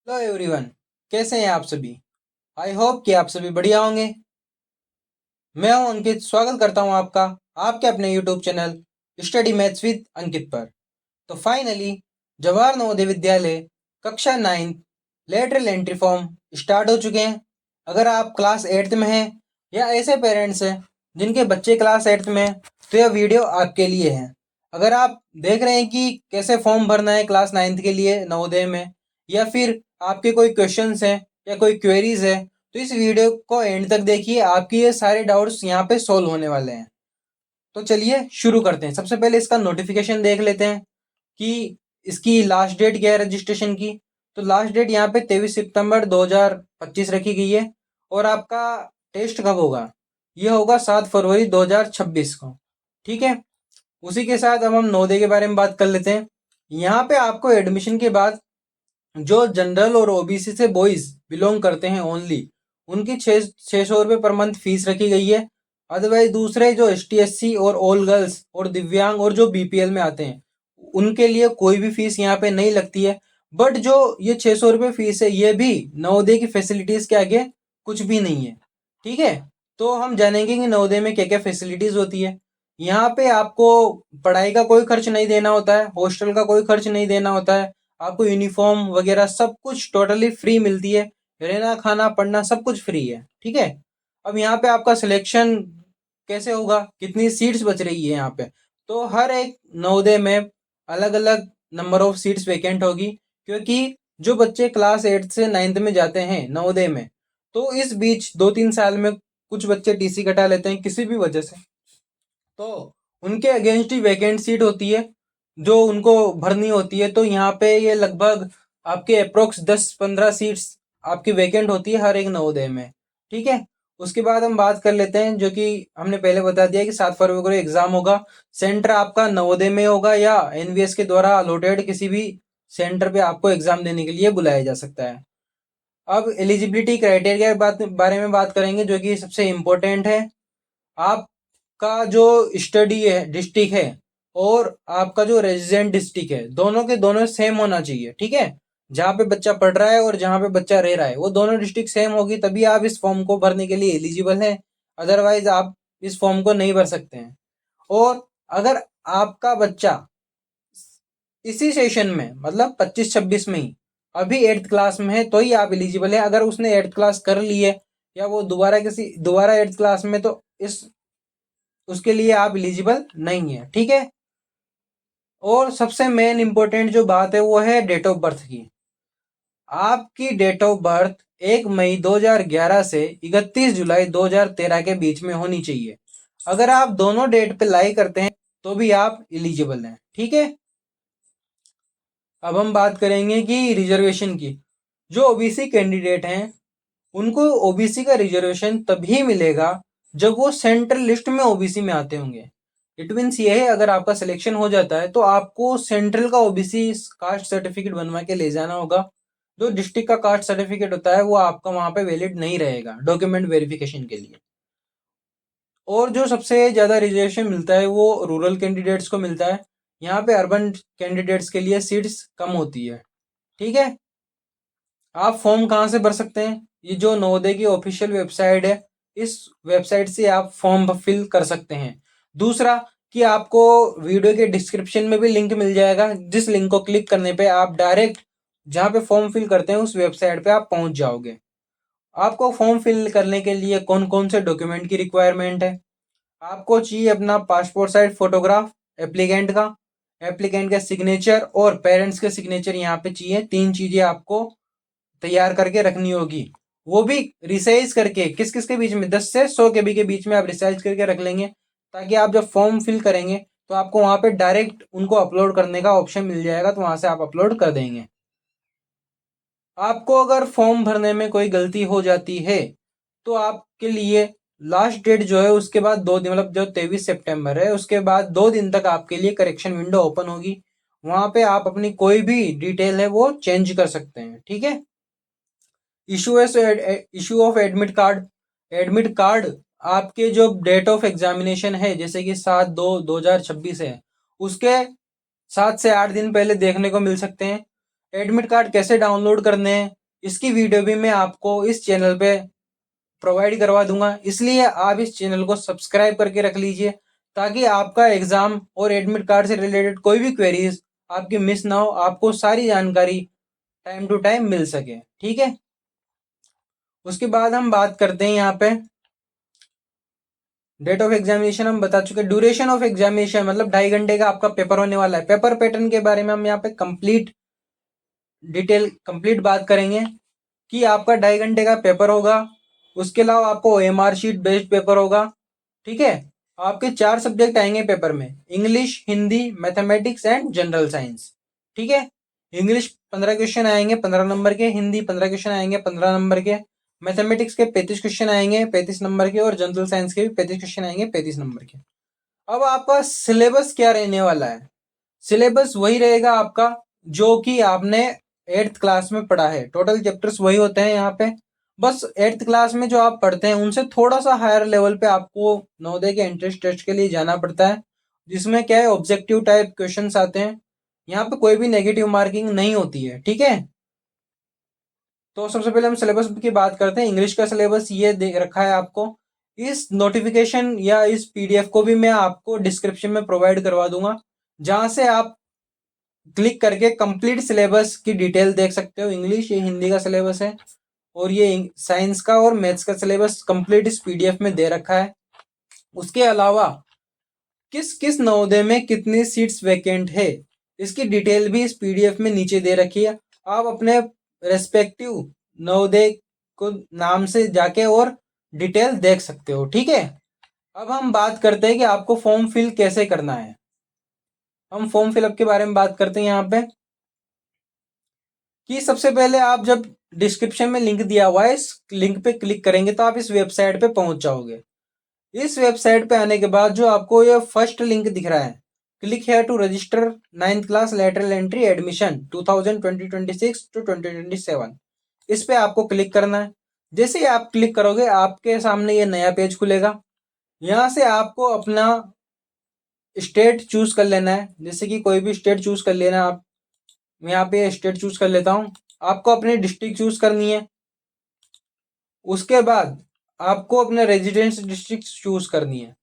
Hello everyone. कैसे हैं आप सभी? आई होप कि आप सभी बढ़िया होंगे। मैं हूं अंकित, स्वागत करता हूं आपका आपके अपने YouTube channel study maths with Ankit पर। तो फाइनली जवाहर नवोदय विद्यालय कक्षा 9 लेटरल एंट्री फॉर्म स्टार्ट हो चुके हैं। अगर आप क्लास 8th में हैं या ऐसे पेरेंट्स हैं जिनके बच्चे क्लास 8th में हैं तो यह वीडियो आपके लिए है। अगर आप देख रहे हैं कि कैसे फॉर्म भरना है क्लास 9th के लिए नवोदय में, या फिर आपके कोई क्वेश्चंस हैं या कोई क्वेरीज है, तो इस वीडियो को एंड तक देखिए। आपकी ये सारे डाउट्स यहाँ पे सॉल्व होने वाले हैं। तो चलिए शुरू करते हैं। सबसे पहले इसका नोटिफिकेशन देख लेते हैं कि इसकी लास्ट डेट क्या है रजिस्ट्रेशन की। तो लास्ट डेट यहाँ पे 23 सितंबर 2025 रखी गई है। और आपका टेस्ट कब होगा? ये होगा 7 फरवरी 2026 को। ठीक है। उसी के साथ अब हम नवोदय के बारे में बात कर लेते हैं। यहाँ पे आपको एडमिशन के बाद जो जनरल और ओबीसी से बॉयज बिलोंग करते हैं ओनली, उनकी 600 रुपये पर मंथ फीस रखी गई है। अदरवाइज दूसरे जो ST SC और ऑल गर्ल्स और दिव्यांग और जो BPL में आते हैं उनके लिए कोई भी फीस यहाँ पे नहीं लगती है। बट जो ये 600 रुपये फीस है ये भी नवोदय की फैसिलिटीज के आगे कुछ भी नहीं है। ठीक है। तो हम जानेंगे कि नवोदय में क्या क्या फैसिलिटीज होती है। यहाँ पे आपको पढ़ाई का कोई खर्च नहीं देना होता है, हॉस्टल का कोई खर्च नहीं देना होता है, आपको यूनिफॉर्म वगैरह सब कुछ टोटली फ्री मिलती है। रहना खाना पढ़ना सब कुछ फ्री है। ठीक है। अब यहाँ पे आपका सिलेक्शन कैसे होगा, कितनी सीट्स बच रही है यहाँ पे? तो हर एक नवोदय में अलग अलग नंबर ऑफ सीट्स वैकेंट होगी, क्योंकि जो बच्चे क्लास 8 से 9th में जाते हैं नवोदय में, तो इस बीच 2-3 साल में कुछ बच्चे TC कटा लेते हैं किसी भी वजह से। तो उनके अगेंस्ट ही वैकेंट सीट होती है जो उनको भरनी होती है। तो यहाँ पे ये लगभग आपके अप्रोक्स 10-15 सीट्स आपकी वैकेंट होती है हर एक नवोदय में। ठीक है। उसके बाद हम बात कर लेते हैं, जो कि हमने पहले बता दिया कि 7 फरवरी को एग्जाम होगा। सेंटर आपका नवोदय में होगा या NVS के द्वारा अलॉटेड किसी भी सेंटर पे आपको एग्जाम देने के लिए बुलाया जा सकता है। अब एलिजिबिलिटी क्राइटेरिया के बारे में बात करेंगे, जो कि सबसे इम्पोर्टेंट है। आपका जो स्टडी है डिस्ट्रिक्ट है और आपका जो रेजिडेंट डिस्ट्रिक्ट है, दोनों के दोनों सेम होना चाहिए। ठीक है। जहाँ पे बच्चा पढ़ रहा है और जहाँ पे बच्चा रह रहा है वो दोनों डिस्ट्रिक्ट सेम होगी, तभी आप इस फॉर्म को भरने के लिए एलिजिबल हैं। अदरवाइज आप इस फॉर्म को नहीं भर सकते हैं। और अगर आपका बच्चा इसी सेशन में मतलब 25-26 में ही अभी 8th क्लास में है तो ही आप एलिजिबल है। अगर उसने 8th क्लास कर ली है या वो दोबारा 8th क्लास में, तो इस उसके लिए आप एलिजिबल नहीं है। ठीक है। और सबसे मेन इंपॉर्टेंट जो बात है वो है डेट ऑफ बर्थ की। आपकी डेट ऑफ बर्थ 1 मई 2011 से 31 जुलाई 2013 के बीच में होनी चाहिए। अगर आप दोनों डेट पे लाई करते हैं तो भी आप एलिजिबल हैं। ठीक है। अब हम बात करेंगे कि रिजर्वेशन की। जो ओबीसी कैंडिडेट हैं उनको ओबीसी का रिजर्वेशन तभी मिलेगा जब वो सेंट्रल लिस्ट में ओबीसी में आते होंगे। इट मीन्स ये है, अगर आपका सिलेक्शन हो जाता है तो आपको सेंट्रल का ओबीसी कास्ट सर्टिफिकेट बनवा के ले जाना होगा। जो डिस्ट्रिक्ट का कास्ट सर्टिफिकेट होता है वो आपका वहां पे वैलिड नहीं रहेगा डॉक्यूमेंट वेरिफिकेशन के लिए। और जो सबसे ज्यादा रिजर्वेशन मिलता है वो रूरल कैंडिडेट्स को मिलता है। यहाँ पे अर्बन कैंडिडेट्स के लिए सीट्स कम होती है। ठीक है। आप फॉर्म कहाँ से भर सकते हैं? ये जो नवोदय की ऑफिशियल वेबसाइट है, इस वेबसाइट से आप फॉर्म फिल कर सकते हैं। दूसरा कि आपको वीडियो के डिस्क्रिप्शन में भी लिंक मिल जाएगा, जिस लिंक को क्लिक करने पे आप डायरेक्ट जहाँ पे फॉर्म फिल करते हैं उस वेबसाइट पे आप पहुंच जाओगे। आपको फॉर्म फिल करने के लिए कौन कौन से डॉक्यूमेंट की रिक्वायरमेंट है? आपको चाहिए अपना पासपोर्ट साइज फोटोग्राफ एप्लीकेंट का सिग्नेचर और पेरेंट्स के सिग्नेचर यहाँ पे चाहिए। 3 चीजें आपको तैयार करके रखनी होगी। वो भी रिसाइज करके किस किस के बीच में, 10 से 100 KB के बीच में आप रिसाइज करके रख लेंगे, ताकि आप जब फॉर्म फिल करेंगे तो आपको वहां पे डायरेक्ट उनको अपलोड करने का ऑप्शन मिल जाएगा, तो वहां से आप अपलोड कर देंगे। आपको अगर फॉर्म भरने में कोई गलती हो जाती है तो आपके लिए लास्ट डेट जो है उसके बाद 2 दिन, मतलब जो 23 सितंबर है उसके बाद 2 दिन तक आपके लिए करेक्शन विंडो ओपन होगी। वहां पे आप अपनी कोई भी डिटेल है वो चेंज कर सकते हैं। ठीक है। इशू ऑफ एडमिट कार्ड आपके जो डेट ऑफ एग्जामिनेशन है, जैसे कि 7/2/2026 है, उसके 7 से 8 दिन पहले देखने को मिल सकते हैं। एडमिट कार्ड कैसे डाउनलोड करने हैं, इसकी वीडियो भी मैं आपको इस चैनल पे प्रोवाइड करवा दूंगा। इसलिए आप इस चैनल को सब्सक्राइब करके रख लीजिए, ताकि आपका एग्जाम और एडमिट कार्ड से रिलेटेड कोई भी क्वेरीज आपकी मिस ना हो, आपको सारी जानकारी टाइम टू टाइम मिल सके। ठीक है, उसके बाद हम बात करते हैं यहाँ पे डेट ऑफ एग्जामिनेशन हम बता चुके। ड्यूरेशन ऑफ एग्जामिनेशन मतलब 2.5 घंटे का आपका पेपर होने वाला है। पेपर पैटर्न के बारे में हम यहाँ पे कंप्लीट बात करेंगे कि आपका 2.5 घंटे का पेपर होगा। उसके अलावा आपको OMR शीट बेस्ड पेपर होगा। ठीक है, आपके 4 सब्जेक्ट आएंगे पेपर में, English, Hindi, mathematics and general science. ठीक है, इंग्लिश 15 क्वेश्चन आएंगे 15 नंबर के, हिंदी 15 क्वेश्चन आएंगे 15 नंबर के, मैथमेटिक्स के 35 क्वेश्चन आएंगे 35 नंबर के, और जनरल साइंस के भी 35 क्वेश्चन आएंगे 35 नंबर के। अब आपका सिलेबस क्या रहने वाला है? सिलेबस वही रहेगा आपका जो कि आपने 8th क्लास में पढ़ा है। टोटल चैप्टर्स वही होते हैं यहाँ पे। बस 8th क्लास में जो आप पढ़ते हैं उनसे थोड़ा सा हायर लेवल पे आपको नवोदय के एंट्रेंस टेस्ट के लिए जाना पड़ता है, जिसमें क्या है, ऑब्जेक्टिव टाइप क्वेश्चंस आते हैं। यहाँ पे कोई भी नेगेटिव मार्किंग नहीं होती है। ठीक है, तो सबसे पहले हम सिलेबस की बात करते हैं। इंग्लिश का सिलेबस ये दे रखा है आपको। इस नोटिफिकेशन या इस PDF को भी मैं आपको डिस्क्रिप्शन में प्रोवाइड करवा दूंगा, जहां से आप क्लिक करके कंप्लीट सिलेबस की डिटेल देख सकते हो। इंग्लिश, ये हिंदी का सिलेबस है, और ये साइंस का और मैथ्स का सिलेबस कंप्लीट इस PDF में दे रखा है। उसके अलावा किस किस नवोदय में कितनी सीट्स वैकेंट है, इसकी डिटेल भी इस PDF में नीचे दे रखी है। आप अपने रेस्पेक्टिव नवोदय को नाम से जाके और डिटेल देख सकते हो। ठीक है, अब हम बात करते हैं कि आपको फॉर्म फिल कैसे करना है। हम फॉर्म फिलअप के बारे में बात करते हैं यहाँ पे कि सबसे पहले आप जब डिस्क्रिप्शन में लिंक दिया हुआ है, इस लिंक पे क्लिक करेंगे तो आप इस वेबसाइट पे पहुंच जाओगे। इस वेबसाइट पे आने के बाद जो आपको ये फर्स्ट लिंक दिख रहा है, click here to register 9th class lateral entry admission 2026 to 2027, इस पे आपको क्लिक करना है। जैसे ही आप क्लिक करोगे आपके सामने ये नया पेज खुलेगा। यहाँ से आपको अपना स्टेट चूज कर लेना है, जैसे कि कोई भी स्टेट चूज कर लेना आप। मैं यहाँ पे स्टेट चूज कर लेता हूँ। आपको अपनी डिस्ट्रिक्ट चूज करनी है। उसके बाद आपको अपने रेजिडेंस डिस्ट्रिक्ट चूज करनी है।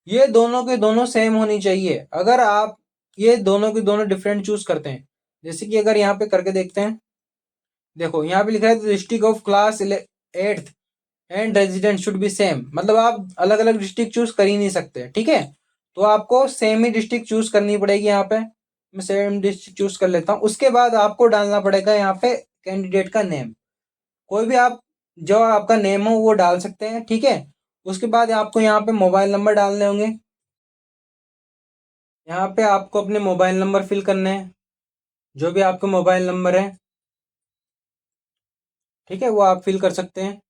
ये दोनों के दोनों सेम होनी चाहिए। अगर आप ये दोनों के दोनों डिफरेंट चूज करते हैं, जैसे कि अगर यहाँ पे करके देखते हैं, देखो यहाँ पे लिखा है district of class 8th and resident should be same, मतलब आप अलग अलग डिस्ट्रिक्ट चूज कर ही नहीं सकते। ठीक है, तो आपको सेम ही डिस्ट्रिक्ट चूज करनी पड़ेगी। यहाँ पे मैं सेम डिस्ट्रिक्ट चूज कर लेता हूँ। उसके बाद आपको डालना पड़ेगा यहाँ पे कैंडिडेट का नेम। कोई भी आप जो आपका नेम हो वो डाल सकते हैं। ठीक है, उसके बाद आपको यहाँ पे मोबाइल नंबर डालने होंगे। यहाँ पे आपको अपने मोबाइल नंबर फिल करने हैं, जो भी आपके मोबाइल नंबर है। ठीक है, वो आप फिल कर सकते हैं।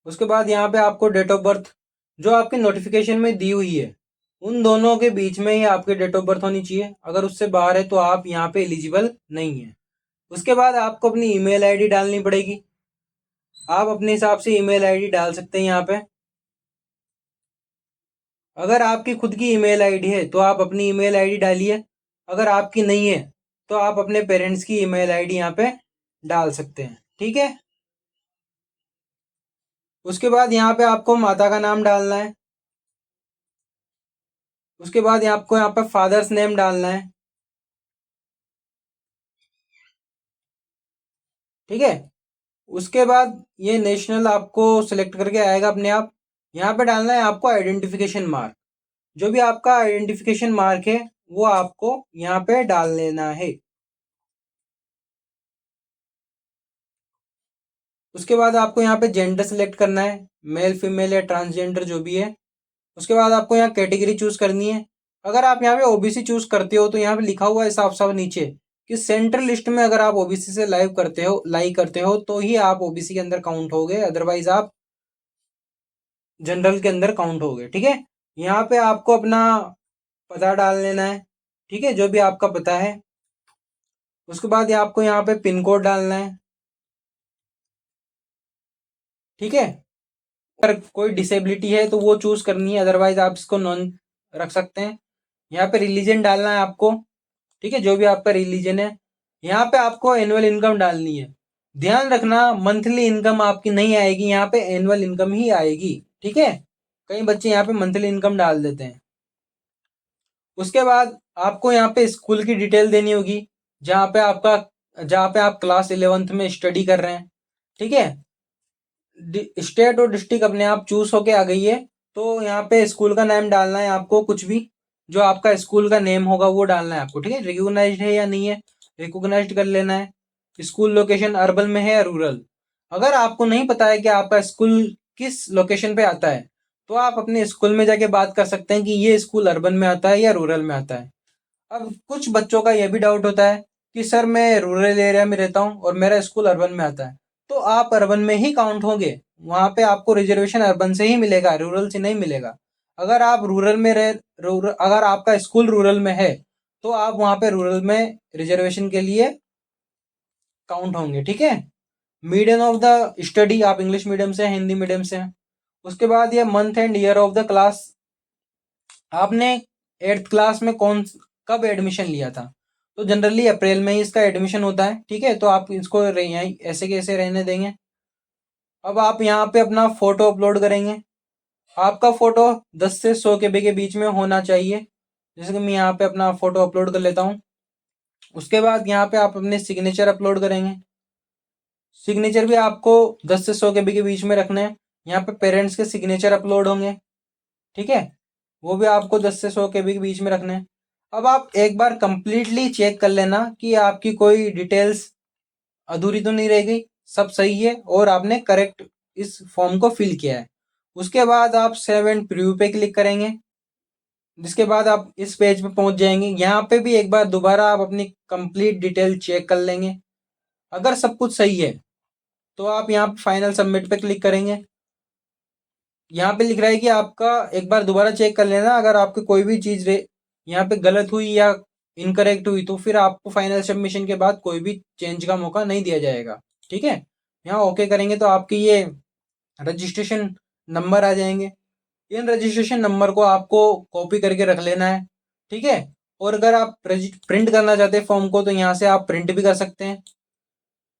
उसके बाद यहाँ पे आपको डेट ऑफ बर्थ जो आपके नोटिफिकेशन में दी हुई है, उन दोनों के बीच में ही आपकी डेट ऑफ बर्थ होनी चाहिए। अगर उससे बाहर है तो आप यहाँ पे एलिजिबल नहीं है। उसके बाद आपको अपनी ईमेल आईडी डालनी पड़ेगी। आप अपने हिसाब से ईमेल आईडी डाल सकते हैं यहाँ पे। अगर आपकी खुद की ईमेल आईडी है तो आप अपनी ईमेल आईडी डालिए। अगर आपकी नहीं है तो आप अपने पेरेंट्स की ईमेल आईडी यहाँ पे डाल सकते हैं। ठीक है, उसके बाद यहाँ पे आपको माता का नाम डालना है। उसके बाद आपको यहाँ पे फादर्स नेम डालना है। ठीक है, उसके बाद ये नेशनल आपको सिलेक्ट करके आएगा अपने आप। यहाँ पे डालना है आपको आइडेंटिफिकेशन मार्क। जो भी आपका आइडेंटिफिकेशन मार्क है वो आपको यहाँ पे डाल लेना है। उसके बाद आपको यहाँ पे जेंडर सिलेक्ट करना है, मेल फीमेल या ट्रांसजेंडर जो भी है। उसके बाद आपको यहाँ कैटेगरी चूज करनी है। अगर आप यहाँ पे OBC चूज करते हो तो यहाँ पे लिखा हुआ है साफ साफ नीचे कि सेंट्रल लिस्ट में अगर आप OBC से लाइक करते हो तो ही आप OBC के अंदर काउंट होगे, अदरवाइज आप जनरल के अंदर काउंट होगे। ठीक है, यहाँ पे आपको अपना पता डाल लेना है। ठीक है, जो भी आपका पता है। उसके बाद आपको यहाँ पे पिन कोड डालना है। ठीक है, अगर कोई डिसेबिलिटी है तो वो चूज करनी है, अदरवाइज आप इसको नॉन रख सकते हैं। यहाँ पे रिलीजन डालना है आपको। ठीक है, जो भी आपका रिलीजन है। यहाँ पे आपको एनुअल इनकम डालनी है। ध्यान रखना, मंथली इनकम आपकी नहीं आएगी, यहाँ पे एनुअल इनकम ही आएगी। ठीक है, कई बच्चे यहाँ पे मंथली इनकम डाल देते हैं। उसके बाद आपको यहाँ पे स्कूल की डिटेल देनी होगी, जहाँ पे आप क्लास 11th में स्टडी कर रहे हैं। ठीक है, स्टेट और डिस्ट्रिक्ट अपने आप चूज होके आ गई है। तो यहाँ पे स्कूल का नाम डालना है आपको, कुछ भी जो आपका स्कूल का नेम होगा वो डालना है आपको। ठीक है, रिकॉग्नाइज्ड है या नहीं है, रिकॉग्नाइज्ड कर लेना है। स्कूल लोकेशन अर्बन में है या रूरल। अगर आपको नहीं पता है कि आपका स्कूल किस लोकेशन पे आता है, तो आप अपने स्कूल में जाके बात कर सकते हैं कि ये स्कूल अर्बन में आता है या रूरल में आता है। अब कुछ बच्चों का यह भी डाउट होता है कि सर मैं रूरल एरिया में रहता हूँ और मेरा स्कूल अर्बन में आता है। तो आप अर्बन में ही काउंट होंगे, वहां पे आपको रिजर्वेशन अर्बन से ही मिलेगा, रूरल से नहीं मिलेगा। अगर आप अगर आपका स्कूल रूरल में है, तो आप वहां पे रूरल में रिजर्वेशन के लिए काउंट होंगे। ठीक है, मीडियम ऑफ द स्टडी, आप इंग्लिश मीडियम से हिंदी मीडियम से हैं। उसके बाद ये month and year of the class, आपने 8th क्लास में कब एडमिशन लिया था। तो जनरली अप्रैल में ही इसका एडमिशन होता है। ठीक है, तो आप इसको यहाँ ऐसे कैसे रहने देंगे। अब आप यहाँ पे अपना फोटो अपलोड करेंगे। आपका फोटो 10 से 100 KB के बीच में होना चाहिए। जैसे कि मैं यहाँ पे अपना फोटो अपलोड कर लेता हूँ। उसके बाद यहाँ पे आप अपने सिग्नेचर अपलोड करेंगे। सिग्नेचर भी आपको 10 से 100 KB के बीच में रखना है। यहाँ पे पेरेंट्स के सिग्नेचर अपलोड होंगे। ठीक है, वो भी आपको 10 से 100 KB के बीच में रखने हैं। अब आप एक बार कंप्लीटली चेक कर लेना कि आपकी कोई डिटेल्स अधूरी तो नहीं रह गई, सब सही है और आपने करेक्ट इस फॉर्म को फिल किया है। उसके बाद आप सेव एंड प्रीव्यू पे क्लिक करेंगे, जिसके बाद आप इस पेज पे पहुंच जाएंगे। यहाँ पे भी एक बार दोबारा आप अपनी कंप्लीट डिटेल चेक कर लेंगे। अगर सब कुछ सही है तो आप यहाँ पे फाइनल सबमिट पे क्लिक करेंगे। यहाँ पे लिख रहा है कि आपका एक बार दोबारा चेक कर लेना, अगर आपकी कोई भी चीज़ यहाँ पे गलत हुई या इनकरेक्ट हुई तो फिर आपको फाइनल सबमिशन के बाद कोई भी चेंज का मौका नहीं दिया जाएगा। ठीक है, यहाँ ओके करेंगे तो आपकी ये रजिस्ट्रेशन नंबर आ जाएंगे। इन रजिस्ट्रेशन नंबर को आपको कॉपी करके रख लेना है। ठीक है, और अगर आप प्रिंट करना चाहते हैं फॉर्म को, तो यहाँ से आप प्रिंट भी कर सकते हैं।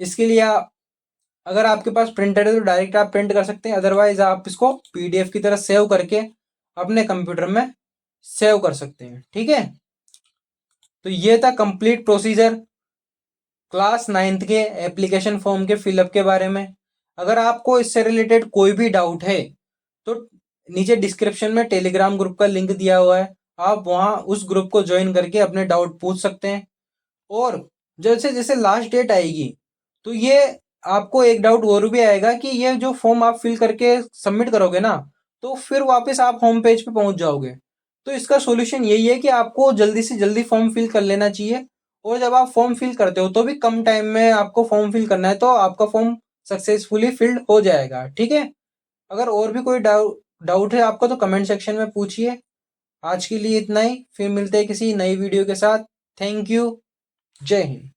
इसके लिए अगर आपके पास प्रिंटर है तो डायरेक्ट आप प्रिंट कर सकते हैं, अदरवाइज आप इसको PDF की तरह सेव करके अपने कंप्यूटर में सेव कर सकते हैं। ठीक है, तो ये था कंप्लीट प्रोसीजर क्लास 9th के एप्लीकेशन फॉर्म के फिलअप के बारे में। अगर आपको इससे रिलेटेड कोई भी डाउट है तो नीचे डिस्क्रिप्शन में टेलीग्राम ग्रुप का लिंक दिया हुआ है, आप वहां उस ग्रुप को ज्वाइन करके अपने डाउट पूछ सकते हैं। और जैसे जैसे लास्ट डेट आएगी तो ये आपको एक डाउट और भी आएगा कि ये जो फॉर्म आप फिल करके सबमिट करोगे ना, तो फिर वापस आप होम पेज पे पहुंच जाओगे। तो इसका सॉल्यूशन यही है कि आपको जल्दी से जल्दी फॉर्म फिल कर लेना चाहिए। और जब आप फॉर्म फिल करते हो तो भी कम टाइम में आपको फॉर्म फिल करना है, तो आपका फॉर्म सक्सेसफुली फिल्ड हो जाएगा। ठीक है, अगर और भी कोई डाउट है आपको तो कमेंट सेक्शन में पूछिए। आज के लिए इतना ही, फिर मिलते हैं किसी नई वीडियो के साथ। थैंक यू, जय हिंद।